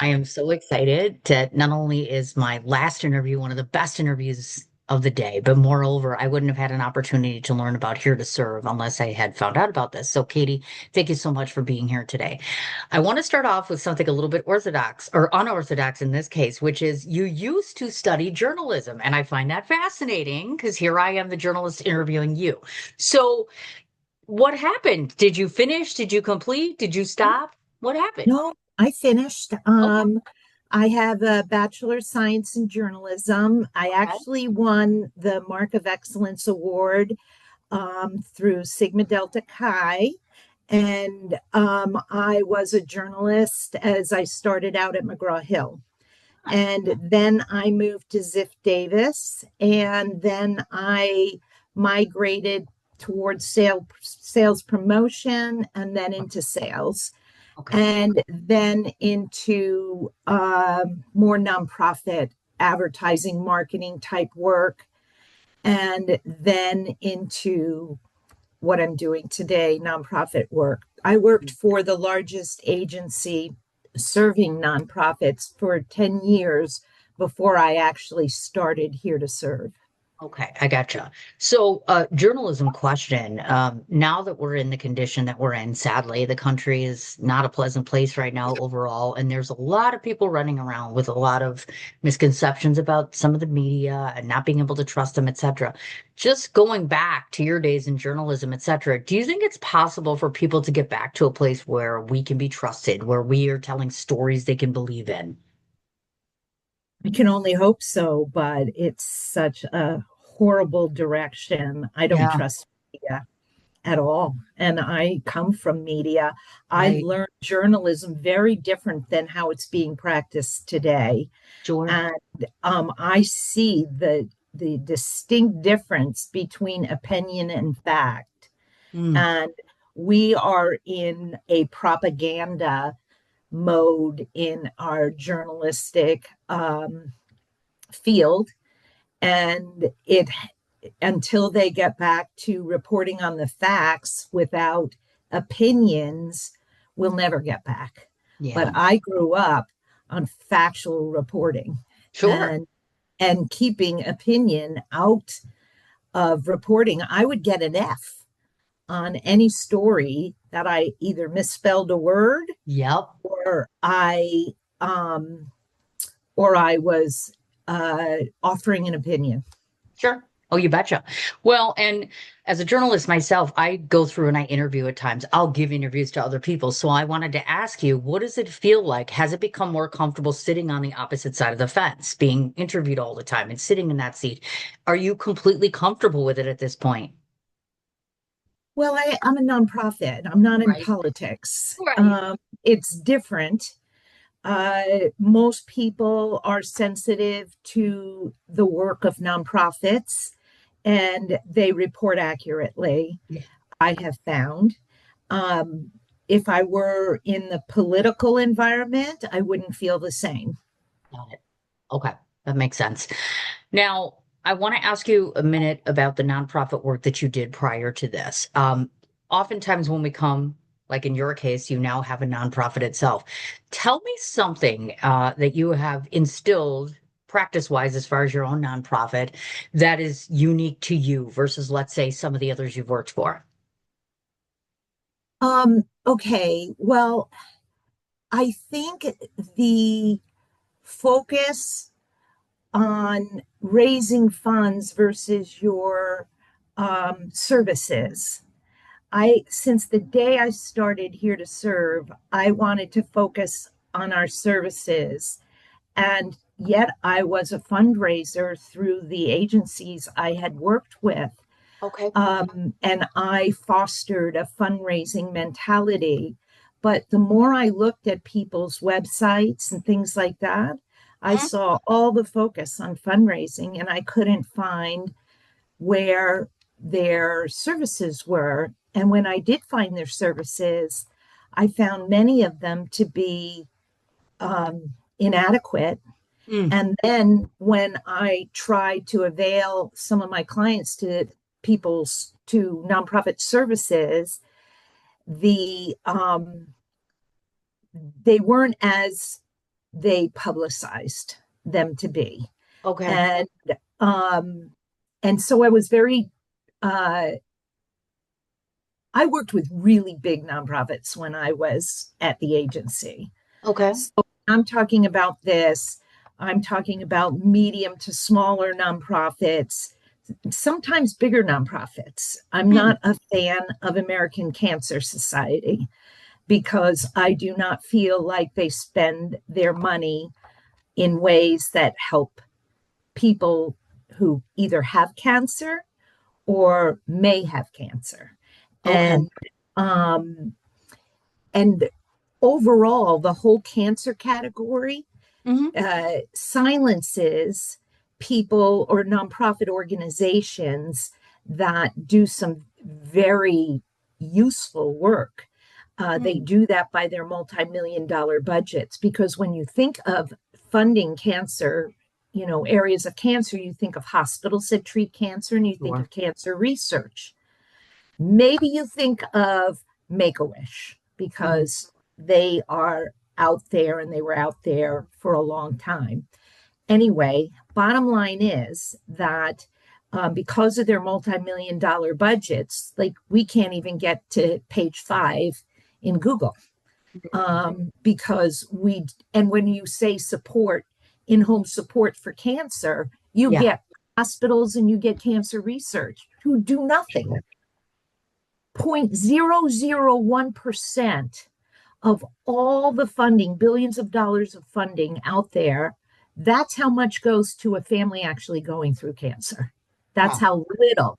I am so excited that not only is my last interview one of the best interviews of the day, but moreover, I wouldn't have had an opportunity to learn about Here to Serve unless I had found out about this. So, Katie, thank you so much for being here today. I want to start off with something a little bit orthodox or unorthodox in this case, which is you used to study journalism. And I find that fascinating because here I am, the journalist interviewing you. So, what happened? Did you finish? Did you complete? Did you stop? What happened? No, I finished. Okay. I have a Bachelor of Science in Journalism. I Okay. actually won the Mark of Excellence Award through Sigma Delta Chi. And I was a journalist as I started out at McGraw-Hill. And then I moved to Ziff Davis. And then I migrated towards sales promotion and then into sales Okay. and then into more nonprofit advertising marketing type work, and then into what I'm doing today, nonprofit work. I worked for the largest agency serving nonprofits for 10 years before I actually started Here to Serve. Okay, I gotcha. So, journalism question. Now that we're in the condition that we're in, sadly, the country is not a pleasant place right now overall, and there's a lot of people running around with a lot of misconceptions about some of the media and not being able to trust them, etc. Just going back to your days in journalism, etc., do you think it's possible for people to get back to a place where we can be trusted, where we are telling stories they can believe in? I can only hope so, but it's such a horrible direction. I don't Yeah, trust media at all. And I come from media. I right. learned journalism very different than how it's being practiced today. Sure. And I see the distinct difference between opinion and fact. Mm, And we are in a propaganda mode in our journalistic field. And it until they get back to reporting on the facts without opinions, we'll never get back. But yeah, I grew up on factual reporting sure. and keeping opinion out of reporting. I would get an F on any story that I either misspelled a word Yep. or um I was offering an opinion. Sure. Oh, you betcha. Well, and as a journalist myself, I go through and I interview at times. I'll give interviews to other people. So I wanted to ask you, what does it feel like? Has it become more comfortable sitting on the opposite side of the fence, being interviewed all the time and sitting in that seat? Are you completely comfortable with it at this point? Well, I'm a nonprofit. I'm not in Right. politics. Right. It's different. Most people are sensitive to the work of nonprofits and they report accurately, Yeah, I have found. Um, if I were in the political environment, I wouldn't feel the same. got it. Okay. That makes sense. Now, I want to ask you a minute about the nonprofit work that you did prior to this. Oftentimes, when we come, like in your case, you now have a nonprofit itself. Tell me something that you have instilled practice-wise as far as your own nonprofit that is unique to you versus, let's say, some of the others you've worked for. Okay, well, I think the focus on raising funds versus your services. Since the day I started Here to Serve, I wanted to focus on our services. And yet I was a fundraiser through the agencies I had worked with. Okay. And I fostered a fundraising mentality. But the more I looked at people's websites and things like that, I Mhm. saw all the focus on fundraising, and I couldn't find where their services were. And when I did find their services, I found many of them to be inadequate. Mm. And then when I tried to avail some of my clients to nonprofit services, the they weren't as they publicized them to be. Okay. And um, and so uh, I worked with really big nonprofits when I was at the agency. Okay. So I'm talking about this. I'm talking about medium to smaller nonprofits, sometimes bigger nonprofits. I'm Hmm. not a fan of American Cancer Society because I do not feel like they spend their money in ways that help people who either have cancer or may have cancer. Okay. And um, and overall, the whole cancer category Hmm. silences people or nonprofit organizations that do some very useful work. They Hmm. do that by their multi-million-dollar budgets because when you think of funding cancer, areas of cancer, you think of hospitals that treat cancer and you think Sure. of cancer research. Maybe you think of Make a Wish Hmm. because they are out there and they were out there for a long time. Anyway, bottom line is that because of their multi-million-dollar budgets, like we can't even get to page 5 in Google because and when you say support, in-home support for cancer, you Yeah. get hospitals and you get cancer research who do nothing. Sure. 0.001% of all the funding, billions of dollars of funding out there, that's how much goes to a family actually going through cancer. That's Huh. how little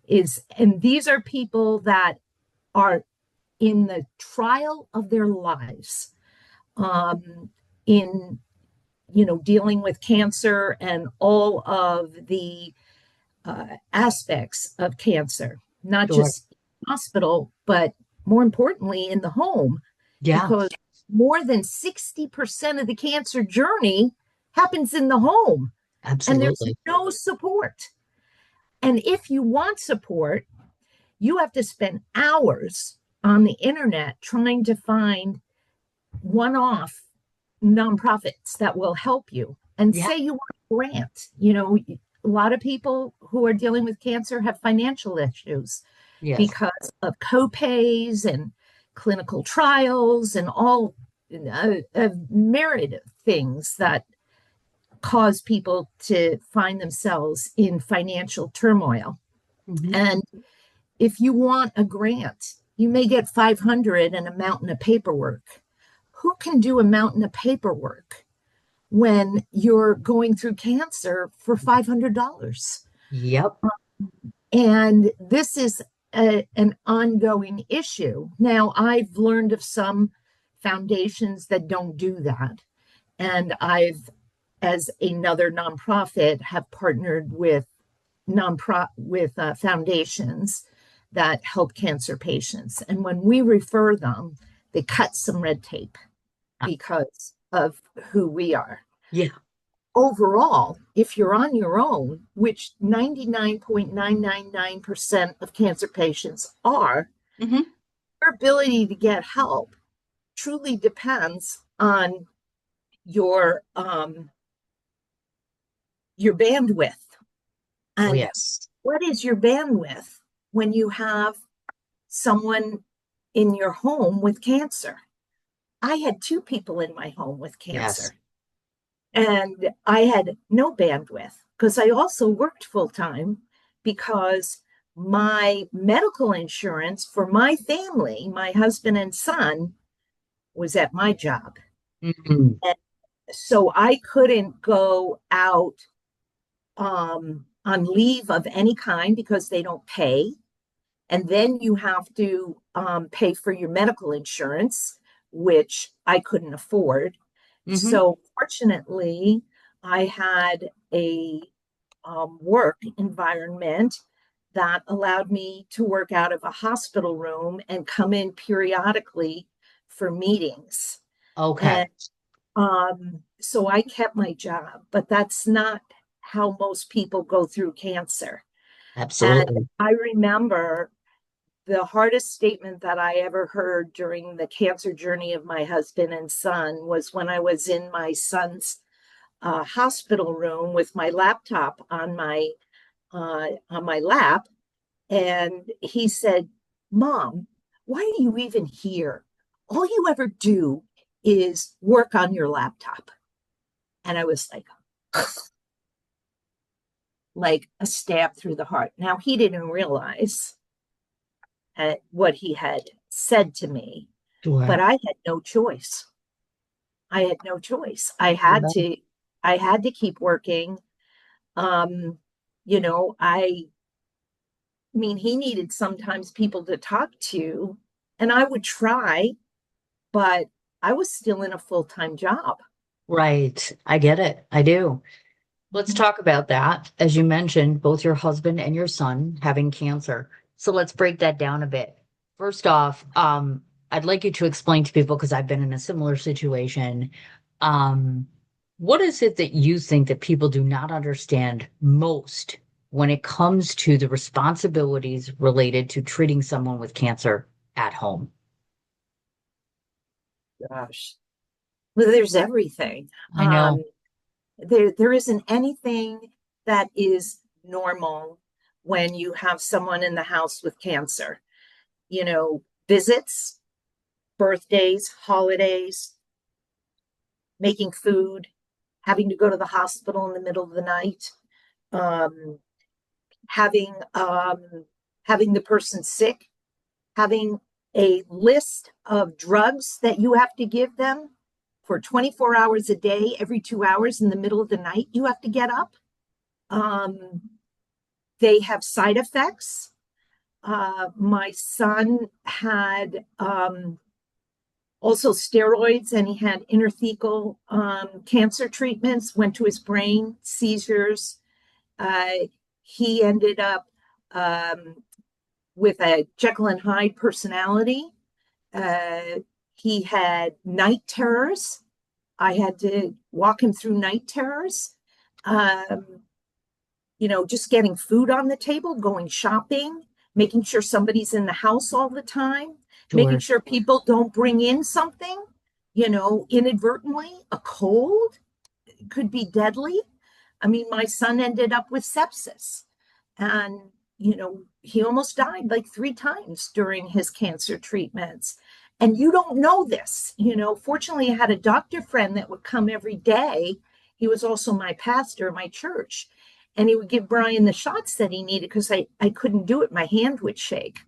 is. And these are people that are in the trial of their lives, in dealing with cancer and all of the aspects of cancer, not Sure. just hospital, but more importantly in the home, Yeah. because more than 60% of the cancer journey happens in the home and there's Absolutely. no support. And if you want support, you have to spend hours on the internet trying to find one off nonprofits that will help you and Yeah. say you want a grant. A lot of people who are dealing with cancer have financial issues Yes. because of copays and clinical trials and all a myriad of things that cause people to find themselves in financial turmoil. Hmm. And if you want a grant, you may get 500 and a mountain of paperwork. Who can do a mountain of paperwork when you're going through cancer for $500? Yep. And this is an ongoing issue. Now, I've learned of some foundations that don't do that. And as another nonprofit, have partnered with foundations that help cancer patients. And when we refer them, they cut some red tape because of who we are. Yeah. Overall, if you're on your own, which 99.999% of cancer patients are, Hmm. your ability to get help truly depends on your your bandwidth. Oh, And yes. what is your bandwidth when you have someone in your home with cancer? I had 2 people in my home with Yes. cancer. And I had no bandwidth because I also worked full time because my medical insurance for my family, my husband and son, was at my job. Hmm. And so I couldn't go out on leave of any kind because they don't pay. And then you have to pay for your medical insurance, which I couldn't afford. Hmm. So fortunately, I had a work environment that allowed me to work out of a hospital room and come in periodically for meetings. Okay. And so I kept my job, but that's not how most people go through cancer. And Absolutely. I remember the hardest statement that I ever heard during the cancer journey of my husband and son was when I was in my son's hospital room with my laptop on my lap, and he said, "Mom, why are you even here? All you ever do is work on your laptop." And I was like a stab through the heart. Now he didn't realize what he had said to me, but Sure. I had no choice. I had no choice. Yeah. I had to keep working. Um, I mean, he needed sometimes people to talk to, and I would try, but I was still in a full-time job. Right. I get it. I do. Let's talk about that. As you mentioned, both your husband and your son having cancer. So let's break that down a bit. First off, I'd like you to explain to people, because I've been in a similar situation. Um, what is it that you think that people do not understand most when it comes to the responsibilities related to treating someone with cancer at home? Gosh. Well, there's everything. I know. Um, there isn't anything that is normal when you have someone in the house with cancer. Visits, birthdays, holidays, making food, having to go to the hospital in the middle of the night, um, having having the person sick, having a list of drugs that you have to give them for 24 hours a day, every 2 hours in the middle of the night, you have to get up. Um, they have side effects. My son had also steroids, and he had intrathecal cancer treatments, went to his brain, seizures. Uh, he ended up with a Jekyll and Hyde personality. Uh, he had night terrors. I had to walk him through night terrors. Um, just getting food on the table, going shopping, making sure somebody's in the house all the time, making Sure. sure people don't bring in something, inadvertently. A cold could be deadly. I mean, my son ended up with sepsis, and, he almost died like 3 times during his cancer treatments. And you don't know this. Fortunately, I had a doctor friend that would come every day. He was also my pastor at my church. And he would give Brian the shots that he needed because I couldn't do it. My hand would shake.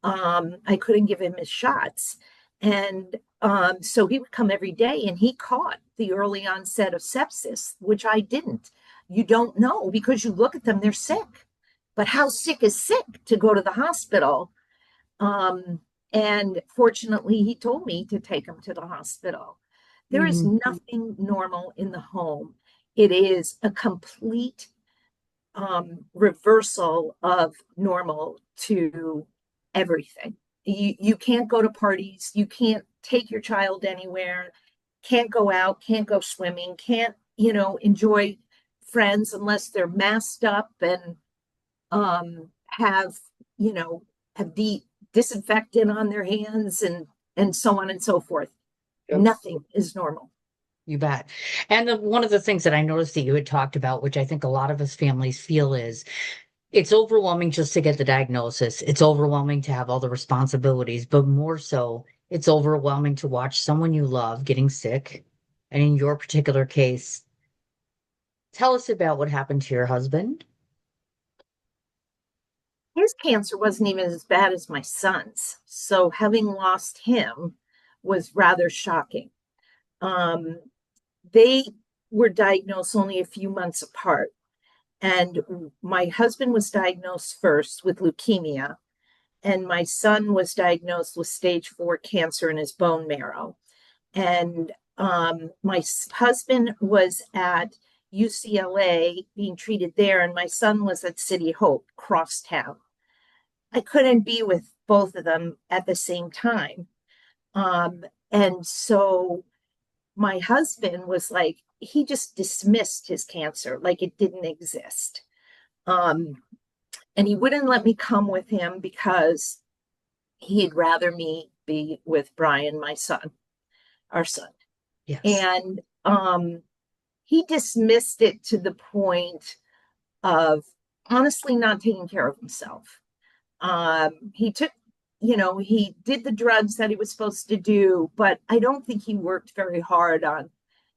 I couldn't give him his shots. And so he would come every day, and he caught the early onset of sepsis, which I didn't. You don't know because you look at them, they're sick. But how sick is sick to go to the hospital? Um, and fortunately, he told me to take him to the hospital. There is Mhm. nothing normal in the home. It is a complete reversal of normal to everything. You can't go to parties, you can't take your child anywhere, can't go out, can't go swimming, can't, enjoy friends unless they're masked up and have, you know, have disinfectant on their hands and so on and so forth. Yep. Nothing is normal. You bet. And one of the things that I noticed that you had talked about, which I think a lot of us families feel, is it's overwhelming just to get the diagnosis. It's overwhelming to have all the responsibilities, but more so, it's overwhelming to watch someone you love getting sick. And in your particular case, tell us about what happened to your husband. His cancer wasn't even as bad as my son's. So having lost him was rather shocking. Um, they were diagnosed only a few months apart. And my husband was diagnosed first with leukemia, and my son was diagnosed with stage 4 cancer in his bone marrow. And my husband was at UCLA being treated there, and my son was at City Hope, crosstown. I couldn't be with both of them at the same time. And so my husband was like, he just dismissed his cancer like it didn't exist. Um, and he wouldn't let me come with him because He'd rather me be with Brian, my son, our son. Yes. And he dismissed it to the point of honestly not taking care of himself. He took, he did the drugs that he was supposed to do, but I don't think he worked very hard on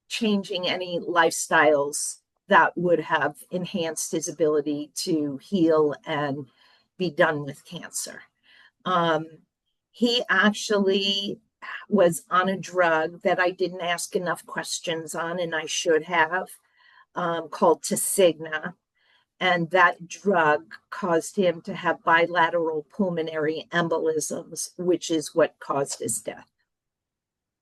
changing any lifestyles that would have enhanced his ability to heal and be done with cancer. Um, he actually was on a drug that I didn't ask enough questions on, and I should have, called Tasigna. And that drug caused him to have bilateral pulmonary embolisms, which is what caused his death.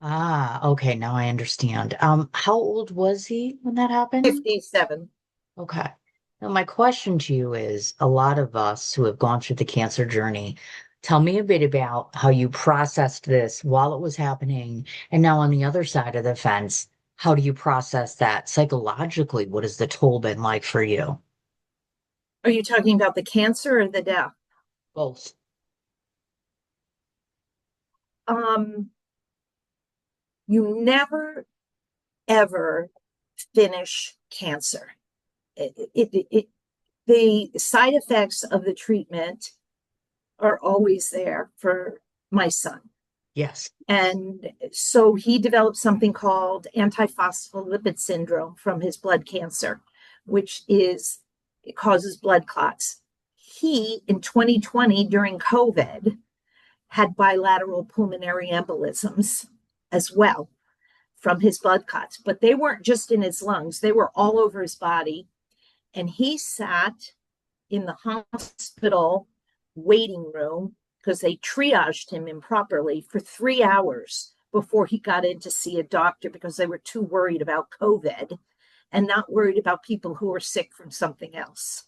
Ah, okay, now I understand. How old was he when that happened? 57. Okay. Now, my question to you is, a lot of us who have gone through the cancer journey, tell me a bit about how you processed this while it was happening, and now on the other side of the fence, how do you process that psychologically? What has the toll been like for you? Are you talking about the cancer or the death? Both. Um, you never, ever finish cancer. The side effects of the treatment are always there for my son. Yes. And so he developed something called antiphospholipid syndrome from his blood cancer, which is, it causes blood clots. He, in 2020, during COVID, had bilateral pulmonary embolisms as well from his blood clots, but they weren't just in his lungs, they were all over his body. And he sat in the hospital waiting room because they triaged him improperly for 3 hours before he got in to see a doctor because they were too worried about COVID and not worried about people who were sick from something else.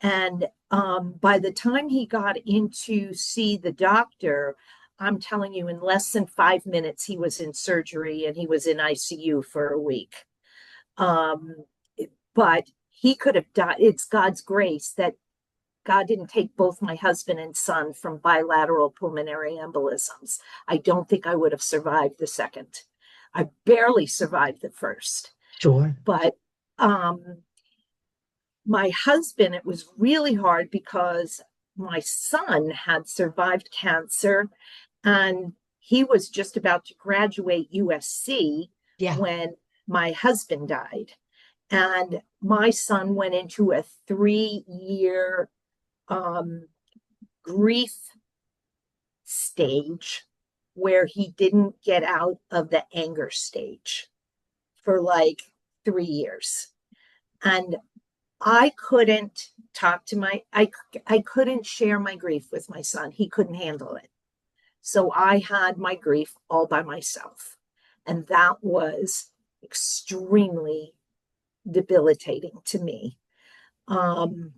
And by the time he got in to see the doctor, I'm telling you, in less than 5 minutes, he was in surgery and he was in ICU for a week. Um, but he could have died. It's God's grace that God didn't take both my husband and son from bilateral pulmonary embolisms. I don't think I would have survived the second. I barely survived the first. Sure. But um, my husband, it was really hard because my son had survived cancer and he was just about to graduate USC Yeah. when my husband died. And my son went into a 3 year um, grief stage where he didn't get out of the anger stage for like 3 years. And I couldn't talk to I couldn't share my grief with my son. He couldn't handle it. So I had my grief all by myself. And that was extremely debilitating to me,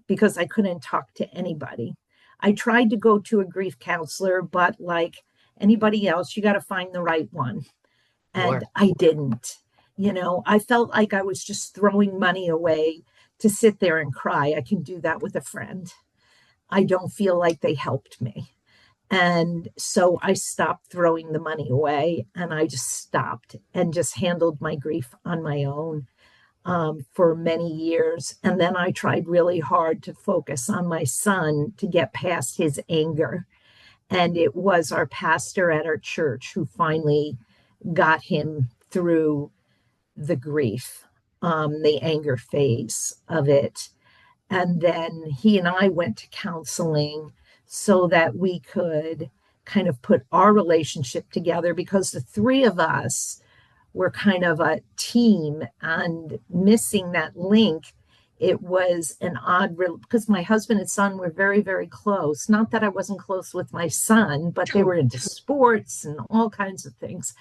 because I couldn't talk to anybody. I tried to go to a grief counselor, but like anybody else, you got to find the right one. And Sure. I didn't. I felt like I was just throwing money away to sit there and cry. I can do that with a friend. I don't feel like they helped me. And so I stopped throwing the money away and I just stopped and just handled my grief on my own, for many years. And then I tried really hard to focus on my son to get past his anger. And it was our pastor at our church who finally got him through the grief, the anger phase of it. And then he and I went to counseling so that we could kind of put our relationship together because the three of us were kind of a team and missing that link. It was an odd because my husband and son were very, very close. Not that I wasn't close with my son, but they True. were into sports and all kinds of things.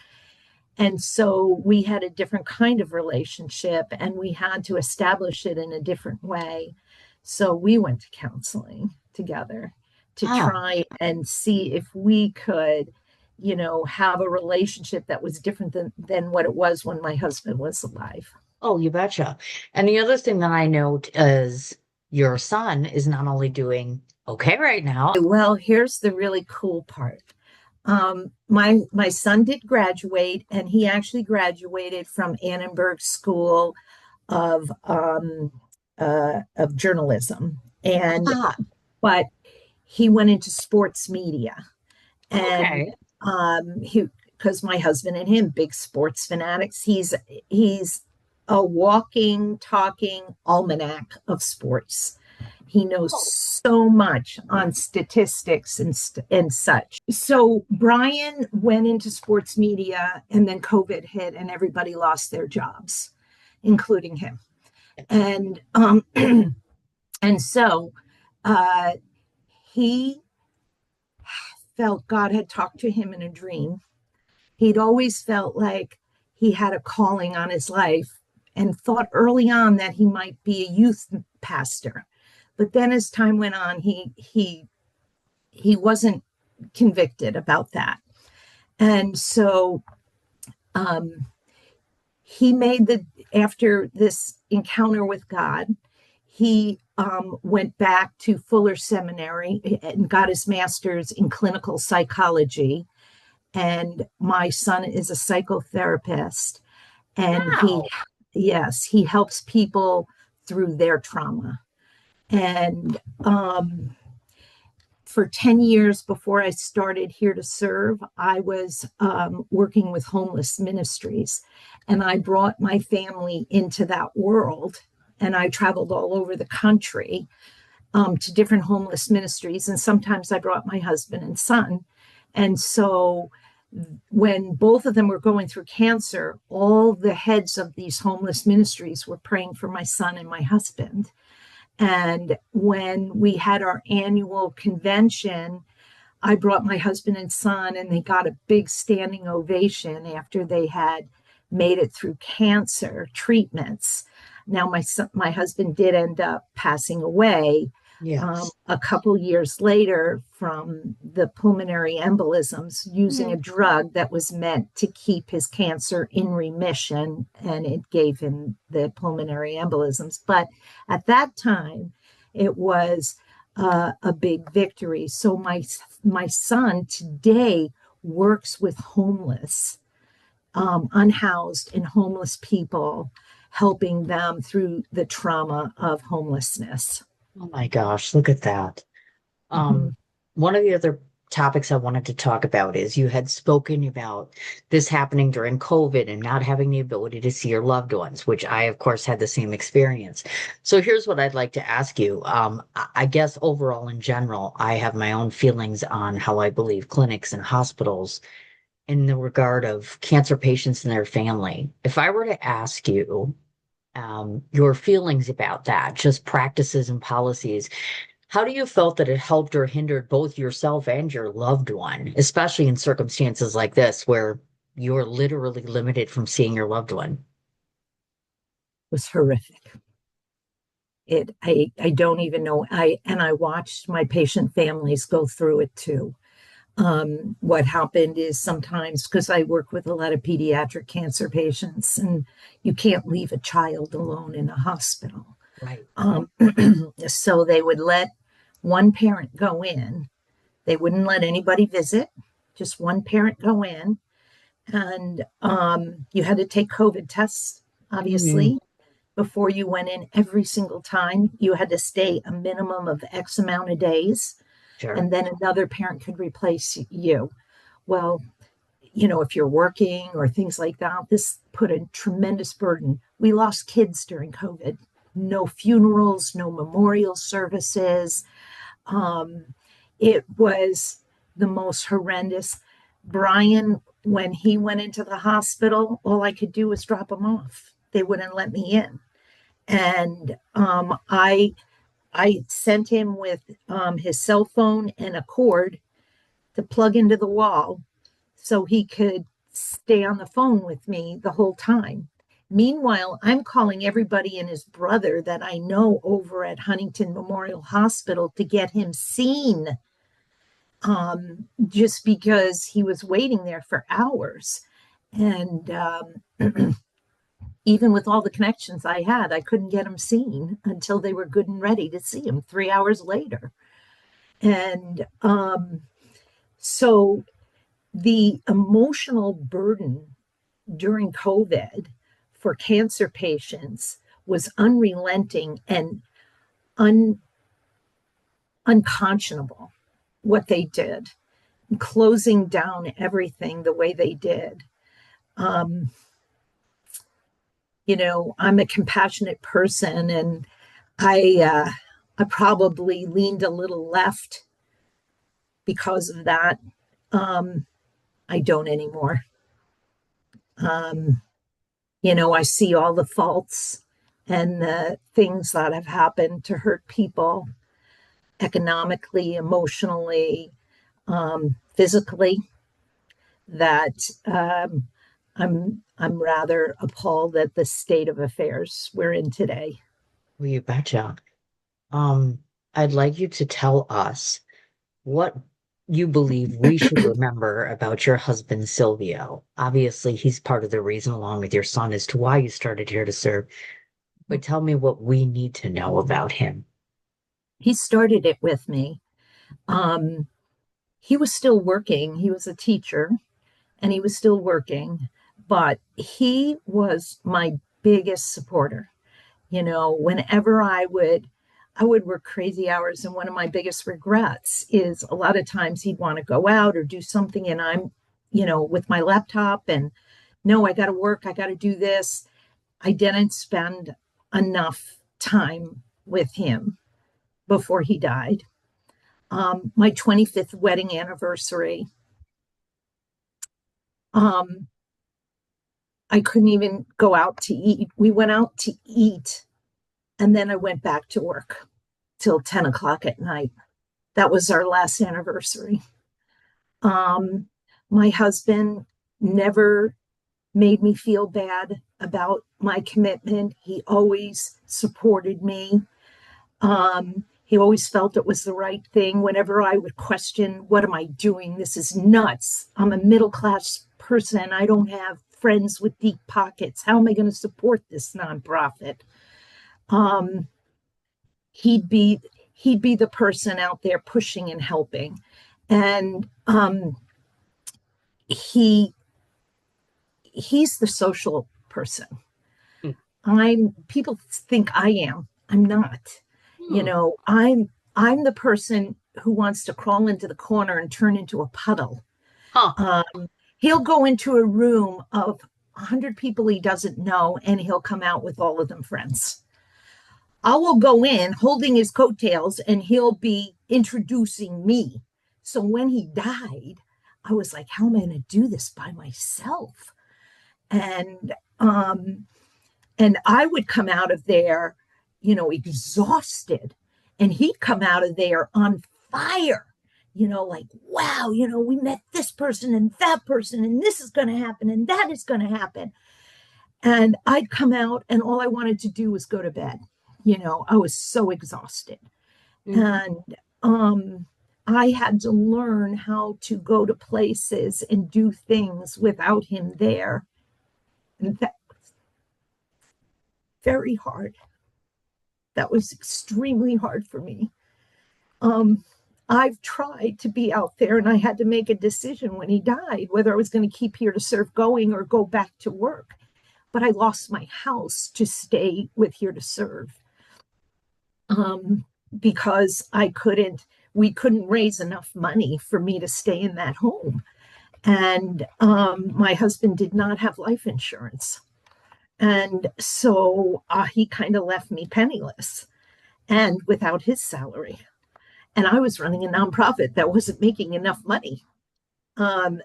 And so we had a different kind of relationship and we had to establish it in a different way. So we went to counseling together to Ah, try and see if we could, have a relationship that was different than what it was when my husband was alive. oh, you betcha. And the other thing that I note is your son is not only doing okay right now. Well, here's the really cool part. My son did graduate, and he actually graduated from Annenberg School of journalism, and Ah, but he went into sports media, and okay. he because my husband and him big sports fanatics. He's a walking, talking almanac of sports. He knows Oh, so much on statistics and such. So Brian went into sports media, and then COVID hit, and everybody lost their jobs, including him. And and so uh, he felt God had talked to him in a dream. He'd always felt like he had a calling on his life and thought early on that he might be a youth pastor. But then as time went on, he wasn't convicted about that. And so um, he made the after this encounter with God, he went back to Fuller Seminary and got his master's in clinical psychology. And my son is a psychotherapist, and wow. yes, he helps people through their trauma. And for 10 years before I started Here to Serve, I was working with homeless ministries. And I brought my family into that world. And I traveled all over the country to different homeless ministries. And sometimes I brought my husband and son. And so when both of them were going through cancer, all the heads of these homeless ministries were praying for my son and my husband. And when we had our annual convention, I brought my husband and son, and they got a big standing ovation after they had made it through cancer treatments. Now, my husband did end up passing away Yes. a couple years later from the pulmonary embolisms using a Mm. drug that was meant to keep his cancer in remission, and it gave him the pulmonary embolisms. But at that time, it was a big victory. So my son today works with homeless, unhoused, and homeless people, helping them through the trauma of homelessness. Oh my gosh, look at that. Mhm. Um, One of the other topics I wanted to talk about is you had spoken about this happening during COVID and not having the ability to see your loved ones, which I, of course, had the same experience. So here's what I'd like to ask you. I guess overall, in general, I have my own feelings on how I believe clinics and hospitals in the regard of cancer patients and their family. If I were to ask you, your feelings about that, just practices and policies, how do you felt that it helped or hindered both yourself and your loved one, especially in circumstances like this where you're literally limited from seeing your loved one? Was horrific. I don't even know. I watched my patient families go through it too. What happened is sometimes, because I work with a lot of pediatric cancer patients, and you can't leave a child alone in a hospital. Right. Um, so they would let one parent go in. They wouldn't let anybody visit, just one parent go in. And you had to take COVID tests, Hmm. obviously, before you went in every single time. You had to stay a minimum of X amount of days, Sure. and then another parent could replace you. Well, if you're working or things like that, this put a tremendous burden. We lost kids during COVID. No funerals, no memorial services. Um, it was the most horrendous. Brian, when he went into the hospital, all I could do was drop him off. They wouldn't let me in. And I sent him with his cell phone and a cord to plug into the wall so he could stay on the phone with me the whole time. Meanwhile, I'm calling everybody and his brother that I know over at Huntington Memorial Hospital to get him seen, just because he was waiting there for hours. And even with all the connections I had, I couldn't get them seen until they were good and ready to see him 3 hours later. And so the emotional burden during COVID for cancer patients was unrelenting and un- unconscionable what they did, closing down everything the way they did. Um, I'm a compassionate person, and I probably leaned a little left because of that. Um, I don't anymore. Um, I see all the faults and the things that have happened to hurt people economically, emotionally, physically. That I'm rather appalled at the state of affairs we're in today. Well, you betcha. Um, I'd like you to tell us what you believe we should remember about your husband, Silvio. Obviously, he's part of the reason, along with your son, as to why you started here to serve. But tell me what we need to know about him. He started it with me. Um, he was still working. He was a teacher and he was still working, but he was my biggest supporter. Whenever I would work crazy hours, and one of my biggest regrets is a lot of times he'd want to go out or do something, and I'm, with my laptop, and no, I got to work, I got to do this. I didn't spend enough time with him before he died. My 25th wedding anniversary, um, I couldn't even go out to eat. We went out to eat, and then I went back to work till 10 o'clock at night. That was our last anniversary. Um, my husband never made me feel bad about my commitment. He always supported me. He always felt it was the right thing. Whenever I would question, what am I doing? This is nuts. I'm a middle class person. I don't have friends with deep pockets. How am I going to support this nonprofit? Um, he'd be he'd be the person out there pushing and helping, and he he's the social person. I'm People think I am. I'm not. Hmm. I'm the person who wants to crawl into the corner and turn into a puddle. Huh. Um, he'll go into a room of 100 people he doesn't know, and he'll come out with all of them friends. I will go in holding his coattails, and he'll be introducing me. So when he died, I was like, how am I going to do this by myself? And and I would come out of there, exhausted, and he'd come out of there on fire. Like, wow, we met this person and that person, and this is going to happen, and that is going to happen. And I'd come out, and all I wanted to do was go to bed. I was so exhausted. Mhm. And I had to learn how to go to places and do things without him there. And that was very hard. That was extremely hard for me. Um, I've tried to be out there, and I had to make a decision when he died whether I was going to keep here to serve going or go back to work. But I lost my house to stay with here to serve, um, because we couldn't raise enough money for me to stay in that home. And my husband did not have life insurance. And so he kind of left me penniless and without his salary. And I was running a nonprofit that wasn't making enough money.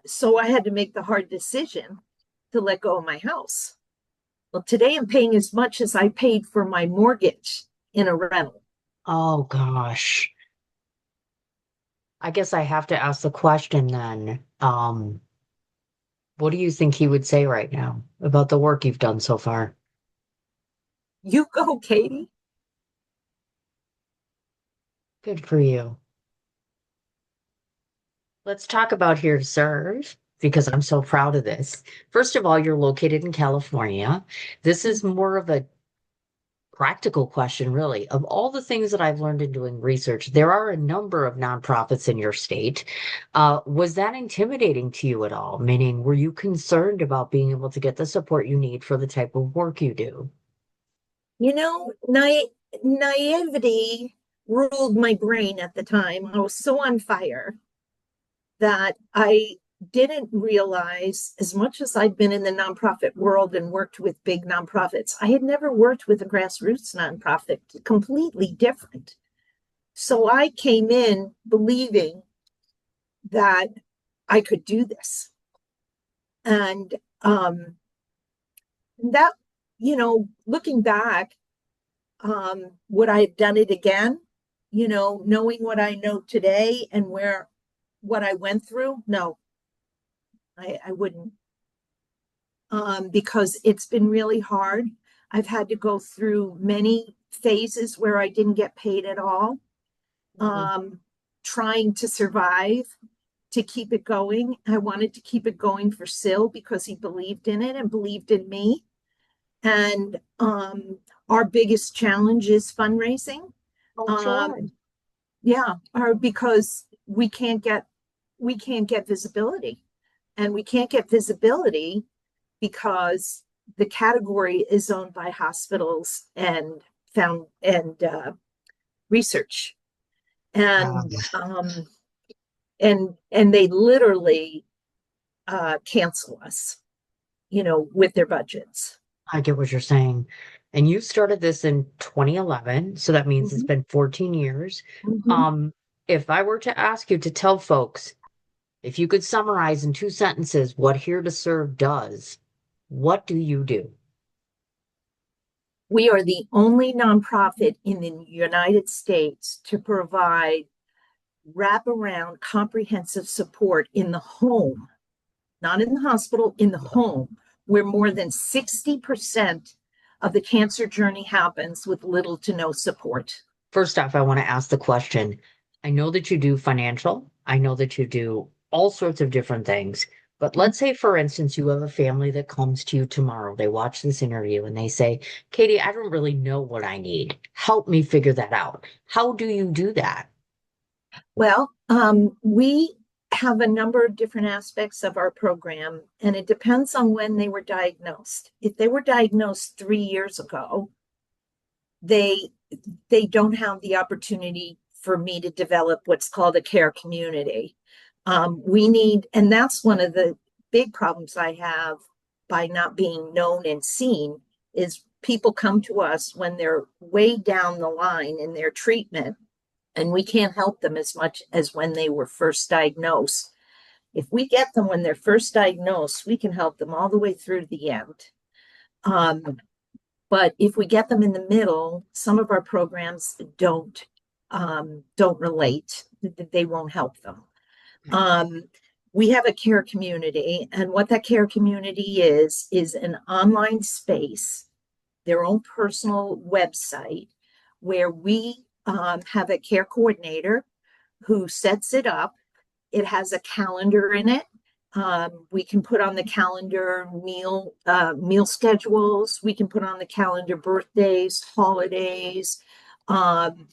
So I had to make the hard decision to let go of my house. Well, today I'm paying as much as I paid for my mortgage in a rental. Oh gosh. I guess I have to ask the question then. What do you think he would say right now about the work you've done so far? You go, Katie. Good for you. Let's talk about here to serve. because I'm so proud of this. First of all, you're located in California. This is more of a practical question, really. Of all the things that I've learned in doing research, there are a number of nonprofits in your state. Was that intimidating to you at all? Meaning, were you concerned about being able to get the support you need for the type of work you do? You know, naivety ruled my brain at the time. I was so on fire that I didn't realize, as much as I'd been in the nonprofit world and worked with big nonprofits, I had never worked with a grassroots nonprofit, completely different. So I came in believing that I could do this. And that, looking back, would I have done it again? Knowing what I know today and what I went through? No, I wouldn't. Because it's been really hard. I've had to go through many phases where I didn't get paid at all, Mhm. trying to survive, to keep it going. I wanted to keep it going for Sil because he believed in it and believed in me. And our biggest challenge is fundraising. Oh, sure. Um, yeah, because we can't get visibility, and we can't get visibility because the category is owned by hospitals and found and research, Uh, and and they literally cancel us, with their budgets. I get what you're saying. And you started this in 2011, so that means it's Mhm, been 14 years. mhm. Um, if I were to ask you to tell folks, if you could summarize in 2 sentences what Here to Serve does, what do you do? We are the only nonprofit in the United States to provide wraparound comprehensive support in the home, not in the hospital, in the home, where more than 60% of the cancer journey happens with little to no support. First off, I want to ask the question. I know that you do financial. I know that you do all sorts of different things. But let's say, for instance, you have a family that comes to you tomorrow. They watch this interview and they say, Katie, I don't really know what I need. Help me figure that out. How do you do that? Well, we have a number of different aspects of our program, and it depends on when they were diagnosed. If they were diagnosed 3 years ago, they they don't have the opportunity for me to develop what's called a care community. We need, and that's one of the big problems I have by not being known and seen, is people come to us when they're way down the line in their treatment, and we can't help them as much as when they were first diagnosed. If we get them when they're first diagnosed, we can help them all the way through to the end. Um, but if we get them in the middle, some of our programs don't relate. They won't help them. Um, we have a care community, and what that care community is an online space, their own personal website, where we have a care coordinator who sets it up. It has a calendar in it. We can put on the calendar meal schedules. We can put on the calendar birthdays, holidays, um,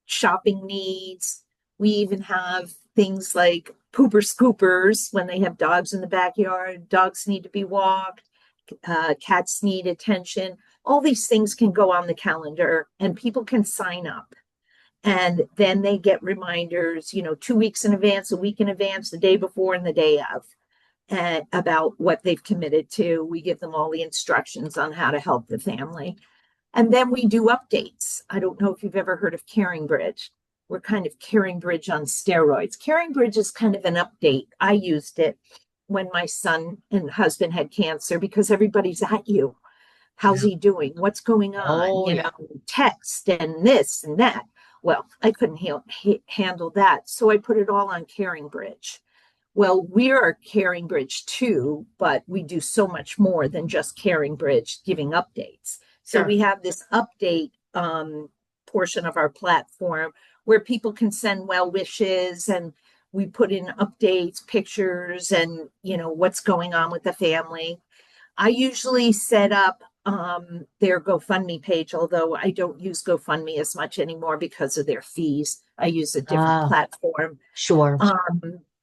shopping needs. We even have things like pooper scoopers when they have dogs in the backyard. Dogs need to be walked. Cats need attention. All these things can go on the calendar, and people can sign up. And then they get reminders, 2 weeks in advance, a week in advance, the day before, and the day of, about what they've committed to. We give them all the instructions on how to help the family. And then we do updates. I don't know if you've ever heard of Caring Bridge. We're kind of Caring Bridge on steroids. Caring Bridge is kind of an update. I used it when my son and husband had cancer because everybody's at you. How's Yeah. he doing? What's going on? Oh, yeah. Text and this and that. Well, I couldn't handle that. So I put it all on Caring Bridge. Well, we're Caring Bridge too, but we do so much more than just Caring Bridge giving updates. So Sure. we have this update portion of our platform where people can send well wishes, and We put in updates, pictures, and what's going on with the family. I usually set up their GoFundMe page, although I don't use GoFundMe as much anymore because of their fees. I use a different Ah, platform. sure.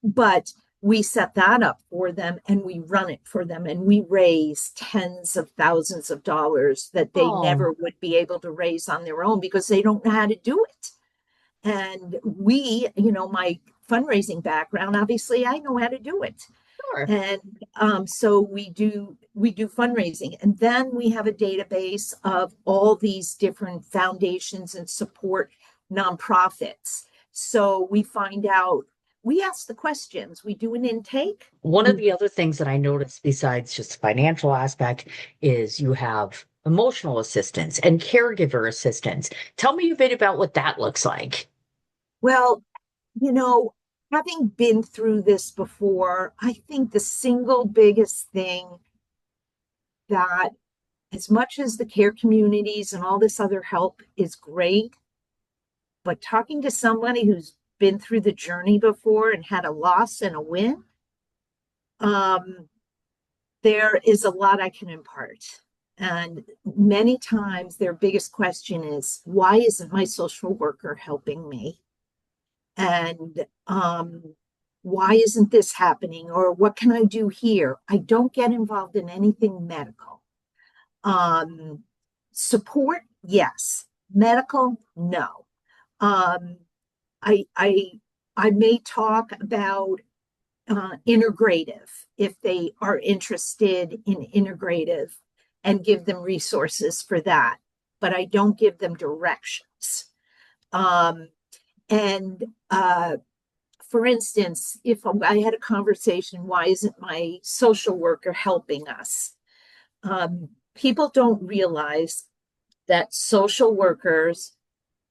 But we set that up for them and we run it for them, and we raise tens of thousands of dollars that they Oh, never would be able to raise on their own because they don't know how to do it. And my fundraising background, obviously, I know how to do it. sure. And so we do fundraising, and then we have a database of all these different foundations and support nonprofits. So we find out, we ask the questions, we do an intake. One of We the other things that I noticed besides just the financial aspect is you have emotional assistance and caregiver assistance. Tell me a bit about what that looks like. well, you know, having been through this before, I think the single biggest thing that, as much as the care communities and all this other help is great, but talking to somebody who's been through the journey before and had a loss and a win, um, there is a lot I can impart. And many times their biggest question is, why isn't my social worker helping me? And why isn't this happening? Or what can I do here? I don't get involved in anything medical. Um, Support, yes. Medical, no. Um, I I I may talk about integrative if they are interested in integrative, and give them resources for that, but I don't give them directions. Um, and For instance, if I had a conversation, why isn't my social worker helping us? People don't realize that social workers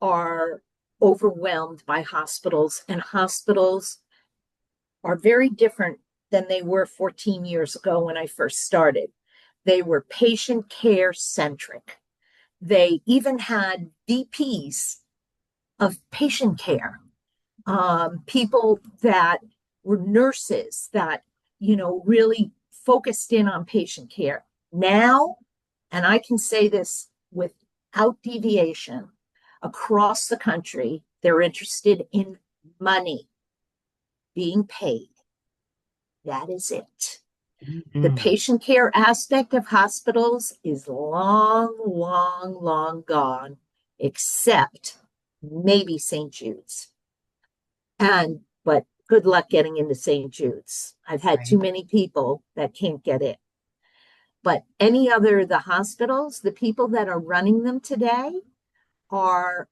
are overwhelmed by hospitals, and hospitals are very different than they were 14 years ago when I first started. They were patient care centric. They even had VPs of patient care, people that were nurses that, really focused in on patient care. Now, and I can say this without deviation, across the country, they're interested in money, being paid. That is it. The Mhm. patient care aspect of hospitals is long, long, long gone, except maybe St. Jude's. But good luck getting into St. Jude's. I've had too Right. many people that can't get in. But any other, the hospitals, the people that are running them today are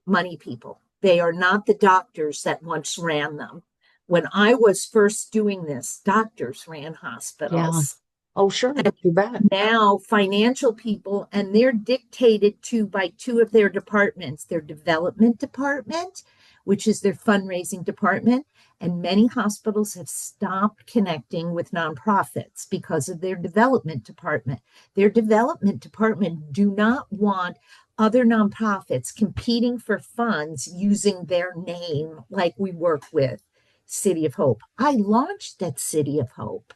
money people. They are not the doctors that once ran them. When I was first doing this, doctors ran Yeah. hospitals. Oh, sure. You bet. Now financial people, and they're dictated to by two of their departments, their development department, which is their fundraising department, and many hospitals have stopped connecting with nonprofits because of their development department. Their development department do not want other nonprofits competing for funds using their name, like we work with City of Hope. I launched at City of Hope,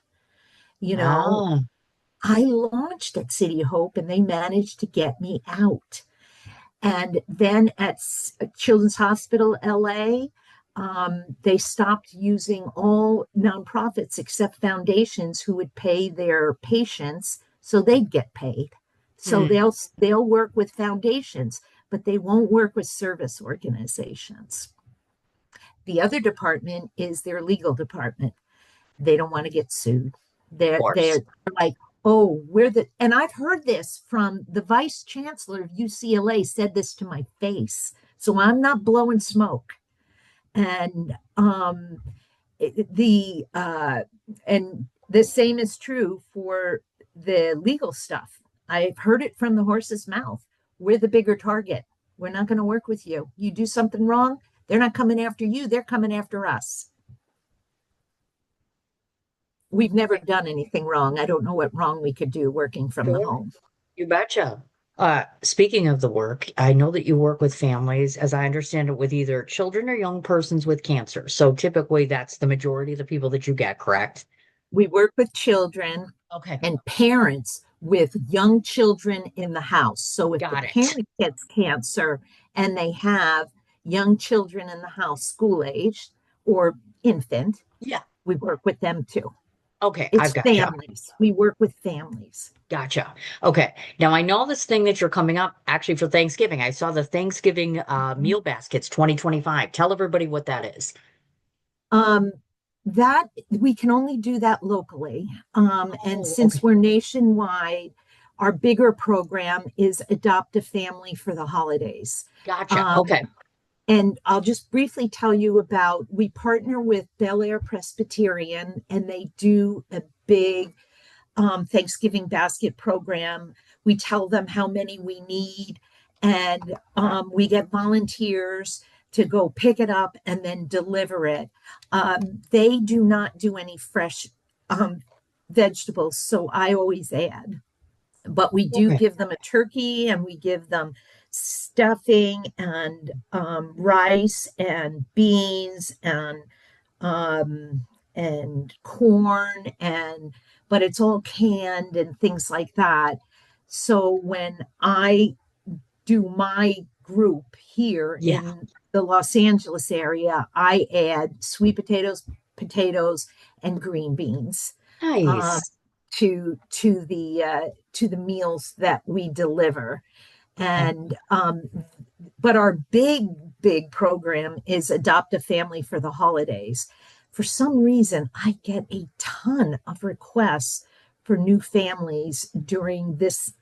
you know Ah. I launched at City of Hope and they managed to get me out. And then at Children's Hospital LA, they stopped using all nonprofits except foundations who would pay their patients so they'd get paid. So Hmm. they'll work with foundations, but they won't work with service organizations. The other department is their legal department. They don't want to get sued. Of They're course. like, oh, and I've heard this from the vice chancellor of UCLA said this to my face. So I'm not blowing smoke. And the and the same is true for the legal stuff. I've heard it from the horse's mouth. We're the bigger target. We're not going to work with you. You do something wrong, they're not coming after you, they're coming after us. We've never done anything wrong. I don't know what wrong we could do working from the Sure. home. You betcha. Speaking of the work, I know that you work with families, as I understand it, with either children or young persons with cancer. So typically that's the majority of the people that you get, correct? We work with children Okay, and parents with young children in the house. So if the got it. parent gets cancer and they have young children in the house, school age or infant, Yeah. we work with them too. Okay, I've It's gotcha. families. We work with families. Gotcha. Okay. Now I know this thing that you're coming up actually for Thanksgiving. I saw the Thanksgiving meal baskets 2025. Tell everybody what that is. Um, that we can only do that locally. And Oh, since okay. we're nationwide, our bigger program is Adopt a Family for the holidays. Gotcha. Um, Okay. and I'll just briefly tell you about we partner with Bel Air Presbyterian, and they do a big Thanksgiving basket program. We tell them how many we need, and we get volunteers to go pick it up and then deliver it. They do not do any fresh um, vegetables, so I always add. But we do Okay. give them a turkey and we give them stuffing and rice and beans um, and corn and but it's all canned and things like that. So when I do my group here Yeah. in the Los Angeles area, I add sweet potatoes, and green beans um, Nice. to the meals that we deliver. Okay. And but our big program is Adopt a Family for the holidays. For some reason, I get a ton of requests for new families during this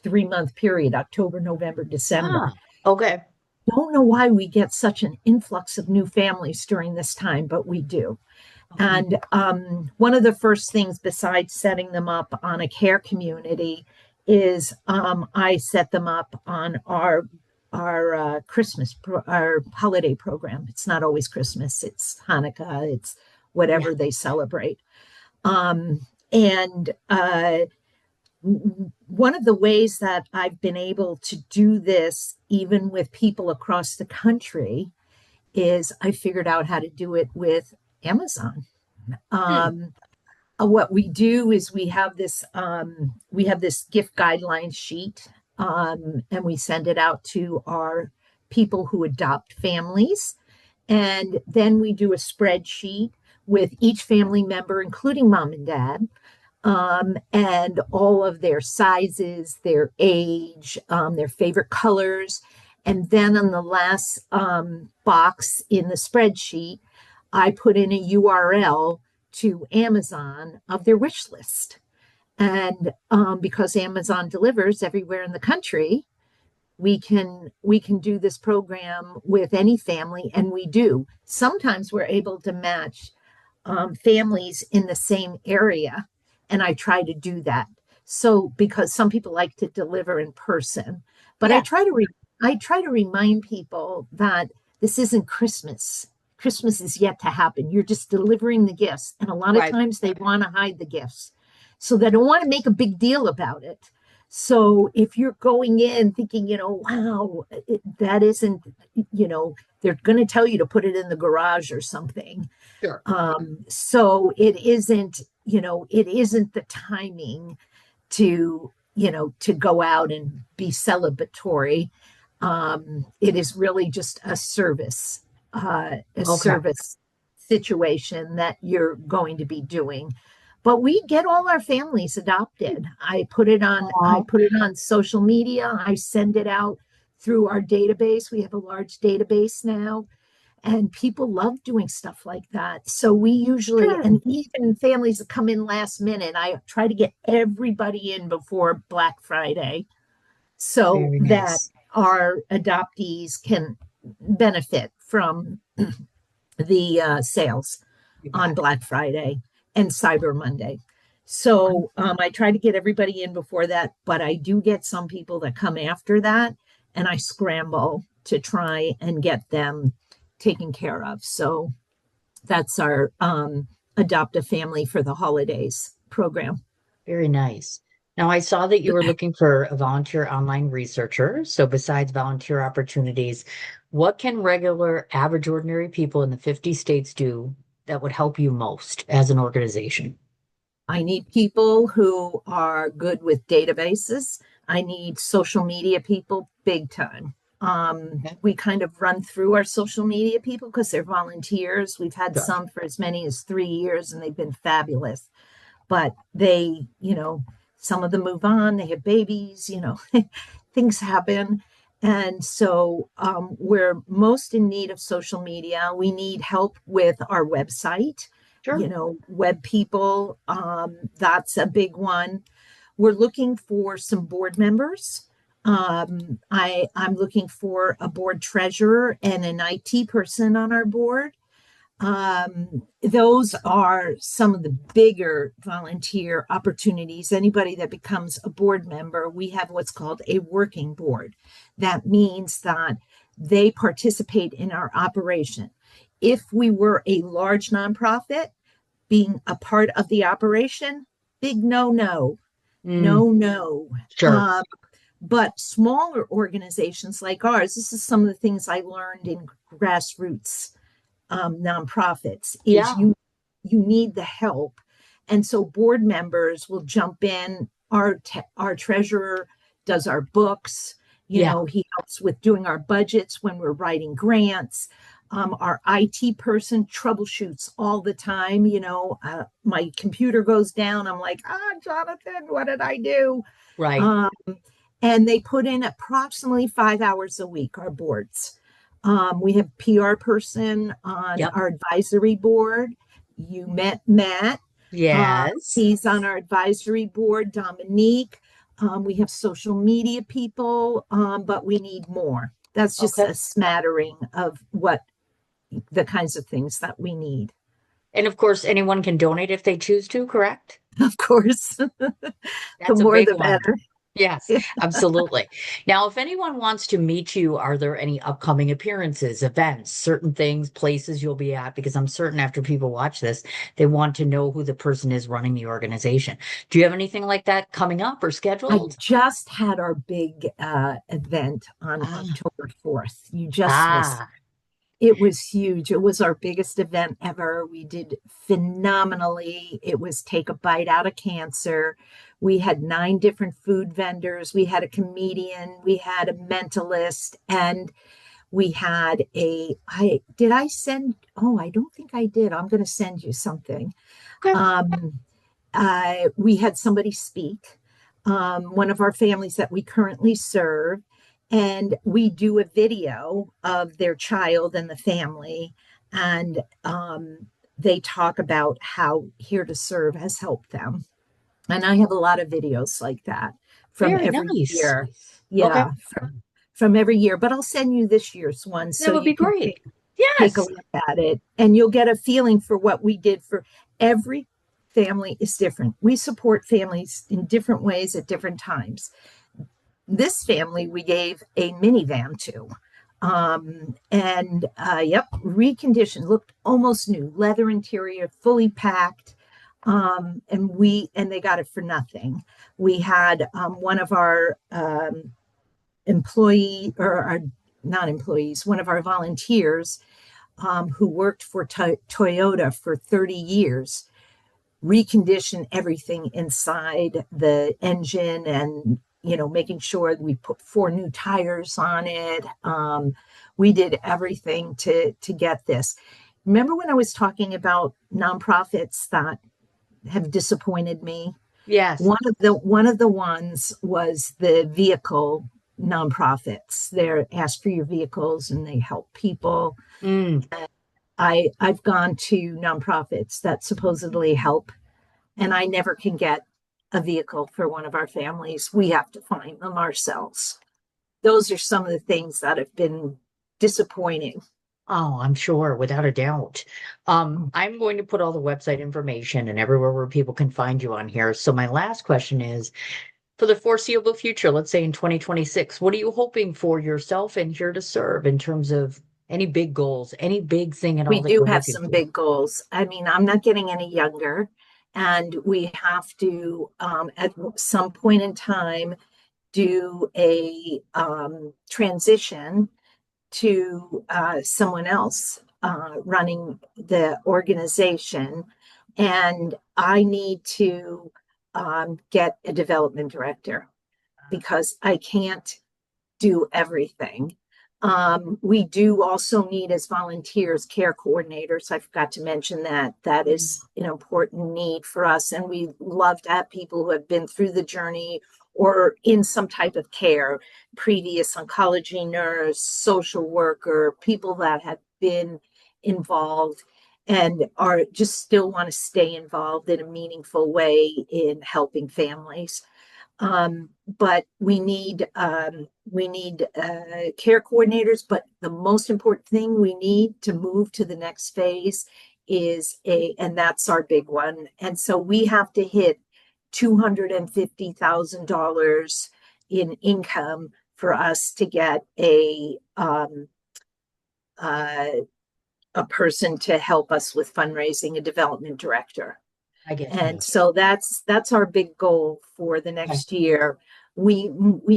3 month period, October, November, December. Ah, okay. Don't know why we get such an influx of new families during this time, but we do. Okay. And one of the first things, besides setting them up on a care community, is I set them up on our holiday program. It's not always Christmas; it's Hanukkah. It's Yeah. whatever they celebrate. And one of the ways that I've been able to do this, even with people across the country, is I figured out how to do it with Amazon. Hmm. What we do is we have this gift guideline sheet, and we send it out to our people who adopt families, and then we do a spreadsheet with each family member, including mom and dad, and all of their sizes, their age, their favorite colors. And then on the last box in the spreadsheet, I put in a URL to Amazon of their wish list. And because Amazon delivers everywhere in the country, we can do this program with any family, and we do. Sometimes we're able to match families in the same area, and I try to do that. So because some people like to deliver in person, but Yeah. I try to remind people that this isn't Christmas. Christmas is yet to happen. You're just delivering the gifts, and a lot of Right. times they want to hide the gifts, so they don't want to make a big deal about it. So if you're going in thinking, wow, that isn't, they're going to tell you to put it in the garage or something, Sure. so it isn't the timing to go out and be celebratory. It is really just a Okay. service situation that you're going to be doing. But we get all our families adopted. I Aw. put it on social media. I send it out through our database. We have a large database now, and people love doing stuff like that. So we usually, Sure. and even families that come in last minute, I try to get everybody in before Black Friday so Very that nice. our adoptees can benefit from the sales You on bet. Black Friday and Cyber Monday. So I try to get everybody in before that, but I do get some people that come after that, and I scramble to try and get them taken care of. So that's our Adopt a Family for the Holidays program. Very nice. Now, I saw that you were looking for a volunteer online researcher. So, besides volunteer opportunities, what can regular, average, ordinary people in the 50 states do that would help you most as an organization? I need people who are good with databases. I need social media people big time. Okay. We kind of run through our social media people because they're volunteers. We've had Sure. some for as many as 3 years and they've been fabulous. But they, some of them move on, they have babies, things happen. And so we're most in need of social media. We need help with our website, Sure. web people. That's a big one. We're looking for some board members. I'm looking for a board treasurer and an IT person on our board. Those are some of the bigger volunteer opportunities. Anybody that becomes a board member, we have what's called a working board. That means that they participate in our operation. If we were a large nonprofit, being a part of the operation, big no, no, Mm, no, no. sure. But smaller organizations like ours, this is some of the things I learned in grassroots nonprofits is Yeah. you need the help, and so board members will jump in. Our treasurer does our books. Yeah. He helps with doing our budgets when we're writing grants. Our IT person troubleshoots all the time. My computer goes down. I'm like, Jonathan, what did I do? Right. Um, and they put in approximately 5 hours a week, our boards. We have PR person on Yep. our advisory board. You met Matt. Yes. He's on our advisory board, Dominique. We have social media people, but we need more. That's just Okay. a smattering of what the kinds of things that we need. And of course, anyone can donate if they choose to, correct? Of course, the That's a more big the one. better. Yes, absolutely. Now, if anyone wants to meet you, are there any upcoming appearances, events, certain things, places you'll be at? Because I'm certain after people watch this, they want to know who the person is running the organization. Do you have anything like that coming up or I scheduled? just had our big event on Ah, October 4th. You just missed. ah, It was huge. It was our biggest event ever. We did phenomenally. It was Take a Bite Out of Cancer. We had 9 different food vendors. We had a comedian. We had a mentalist. And we had I send, oh, I don't think I did. I'm going to send you something. okay. Um, we had somebody speak, one of our families that we currently serve, and we do a video of their child and the family, and they talk about how Here to Serve has helped them. And I have a lot of videos like that from Very every nice. year. Okay. Yeah, from every year. But I'll send you this year's one so That would be you can great. take a Yes. look at it and you'll get a feeling for what we did. For every family is different. We support families in different ways at different times. This family we gave a minivan to. And yep, reconditioned, looked almost new, leather interior, fully packed. And they got it for nothing. We had one of our employee or our not employees, one of our volunteers who worked for Toyota for 30 years, recondition everything inside the engine and, making sure we put 4 new tires on it. We did everything to get this. Remember when I was talking about nonprofits that have disappointed me? Yes. One of the ones was the vehicle nonprofits. They ask for your vehicles and they help people. Mm. I've gone to nonprofits that supposedly help, and I never can get a vehicle for one of our families. We have to find them ourselves. Those are some of the things that have been disappointing. Oh, I'm sure, without a doubt. I'm going to put all the website information and everywhere where people can find you on here. So my last question is, for the foreseeable future, let's say in 2026, what are you hoping for yourself and here to serve in terms of any big goals, any big thing at all We that do you're have looking some for? big goals. I mean, I'm not getting any younger, and we have to, at some point in time, do a transition to someone else running the organization. And I need to get a development director because I can't do everything. We do also need, as volunteers, care coordinators. I forgot to mention that. That is an important need for us. And we love to have people who have been through the journey or in some type of care, previous oncology nurse, social worker, people that have been involved and are just still want to stay involved in a meaningful way in helping families. But we need care coordinators. But the most important thing we need to move to the next phase is and that's our big one. And so we have to hit $250,000 in income for us to get uh, a person to help us with fundraising, a development director. I get And you. so that's our big goal for the Okay. next year. We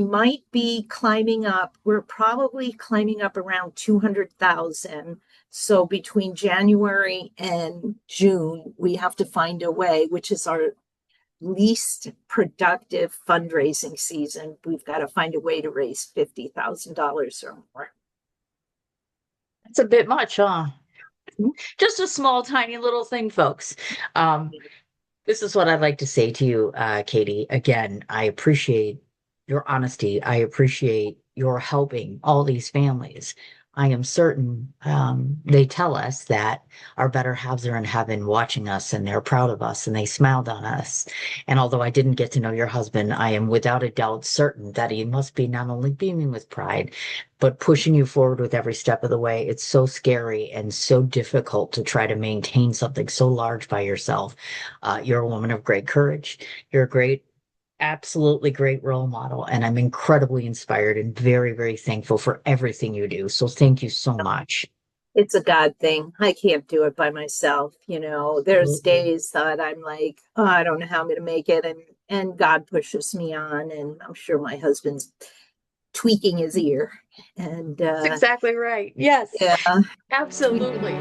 might be climbing up. We're probably climbing up around 200,000. So between January and June, we have to find a way, which is our least productive fundraising season. We've got to find a way to raise $50,000 or more. That's a bit much, huh? Just a small, tiny little thing, folks. Um, This is what I'd like to say to you, Katie. Again, I appreciate your honesty. I appreciate your helping all these families. I am certain they tell us that our better halves are in heaven watching us and they're proud of us and they smiled on us. And although I didn't get to know your husband, I am without a doubt certain that he must be not only beaming with pride, but pushing you forward with every step of the way. It's so scary and so difficult to try to maintain something so large by yourself. You're a woman of great courage. You're a great, absolutely great role model. And I'm incredibly inspired and very, very thankful for everything you do. So thank you so much. It's a God thing. I can't do it by myself. There's Absolutely. days that I'm like, oh, I don't know how I'm going to make it, and God pushes me on, and I'm sure my husband's tweaking his ear, and That's exactly right. Yes, yeah, we absolutely.